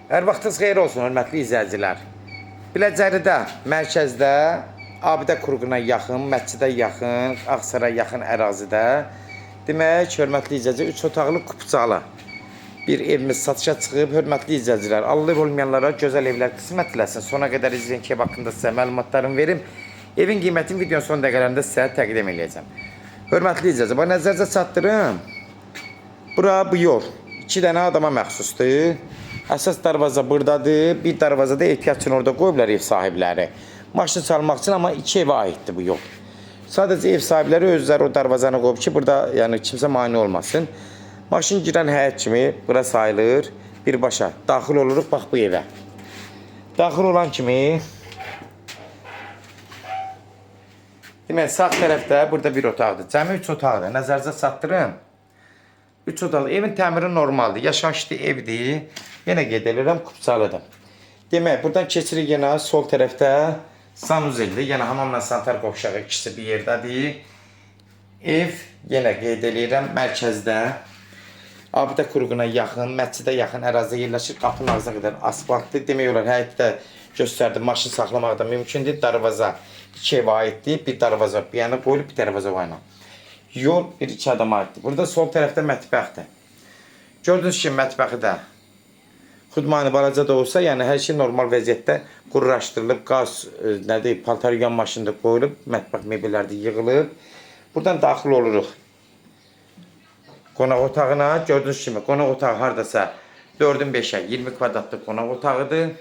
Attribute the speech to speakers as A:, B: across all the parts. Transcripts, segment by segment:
A: Hər vaxtınız xeyir olsun, hörmətli izləyicilər. Biləcəridə, mərkəzdə, Abidə Kurğuna yaxın, Məscidə yaxın, Ağsaraya yaxın ərazidə demək, hörmətli izləyicilər, 3 otaqlı kupçalı bir evimiz satışa çıxıb. Hörmətli izləyicilər, alıb olmayanlara gözəl evlər qismət eləsin. Sona qədər izləyin ki, ev haqqında sizə məlumatlarımı verim. Evin qiymətini videonun son dəqiqələrində sizə təqdim edəcəm. Hörmətli izləyicilər, bax nəzərinizə çatdırım. Bura bu yol 2 dənə adama məxsusdur. Əsas darvaza buradadır. Bir darvazada ehtiyac üçün orada qoyublar ev sahibləri. Maşın çalmaq üçün, amma 2 evə aiddir bu yol. Sadəcə ev sahibləri özləri o darvazanı qoyub ki, burada yəni kimsə mane olmasın. Maşın girən həyət kimi bura sayılır. Birbaşa daxil oluruq bax bu evə. Daxil olan kimi demək, sağ tərəfdə burada bir otaqdır. Cəmi 3 otaqdır. Nəzərinizə çatdırım. 3 otaqlı. Evin təmiri normaldır. Yaşayışlı evdir. Yenə qeyd edirəm, kupçalıdır. Demək, buradan keçirik yenə sol tərəfdə sanuzeldir. Yəni hamamla sanitar qovşağı ikisi bir yerdədir. Ev yenə qeyd edirəm, mərkəzdə. Abidə Kurğuna yaxın, Məscidə yaxın ərazidə yerləşir. Qapının ağzına qədər asfaltdır. Demək olar, həyətdə göstərdim, maşın saxlamaq da mümkündür. Darvaza 2 evə aiddir. Bir darvaza bir yana qoyulub, bir darvaza var ilə. Yol 1-2 adama aiddir. Burada sol tərəfdə mətbəxdir. Gördüyünüz kimi mətbəxi də xudmani balaca da olsa, yəni hər şey normal vəziyyətdə qururaşdırılıb, qaz, nədir, paltar yuyan maşında qoyulub, mətbəx mebelləri də yığılıb. Buradan daxil oluruq qonaq otağına. Gördüyünüz kimi qonaq otağı hardasa 4-ün 5-ə 20 kvadratlıq qonaq otağıdır.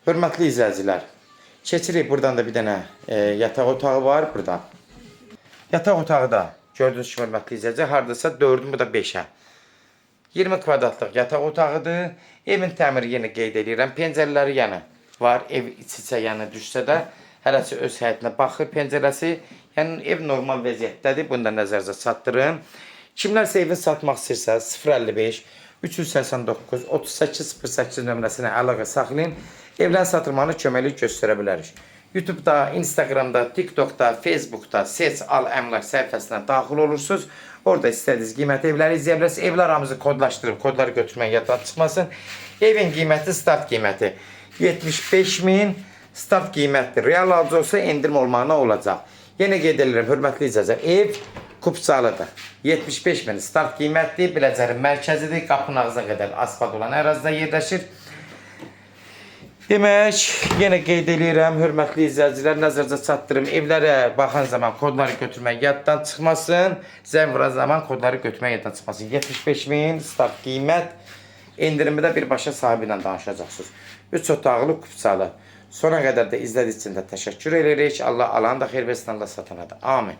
A: Hörmətli izləyicilər, keçirik. Buradan da bir dənə yataq otağı var burada. Yataq otağı da gördüyünüz kimi hörmətli izləyicilər, hardasa 4-ün bu da 5-ə 20 kvadratlıq yataq otağıdır. Evin təmiri yenə qeyd edirəm. Pəncərələri yəni var. Ev içicə yəni düşsə də hərəsi öz həyətinə baxır pəncərəsi. Yəni ev normal vəziyyətdədir. Bunu da nəzərinizə çatdırın. Kimlərsə evi satmaq istəyirsə 055 389 3808 nömrəsinə əlaqə saxlayın. Evlərin satılmanı köməklik göstərə bilərik. YouTube'da, Instagram'da, TikTok'da, Facebook'da Seç Al Əmlak səhifəsinə daxil olursunuz. Orada istədiyiniz qiymət evləri izləyə bilərsiniz. Evlər aramızı kodlaşdırıb, kodları götürmək yaddan çıxmasın. Evin qiyməti, start qiyməti 75.000 start qiymətdir. Real alıcı olsa endirim olmağına olacaq. Yenə qeyd edirəm, hörmətli izləyicilər, ev kupçalıdır. 75.000 start qiymətdir. Biləcərin mərkəzidir. Qapının ağzına qədər asfalt olan ərazidə yerləşir. Demək, yenə qeyd edirəm, hörmətli izləyicilər, nəzərinizə çatdırım. Evlərə baxan zaman kodları götürmək yaddan çıxmasın. Zəng vuran zaman kodları götürmək yaddan çıxmasın. 75.000 start qiymət. Endirimi də birbaşa sahibi ilə danışacaqsınız. 3 otaqlı kupçalı. Sona qədər də izlədiyiniz üçün də təşəkkür edirik. Allah alanı da xeyir versin, Allah satana da. Amin.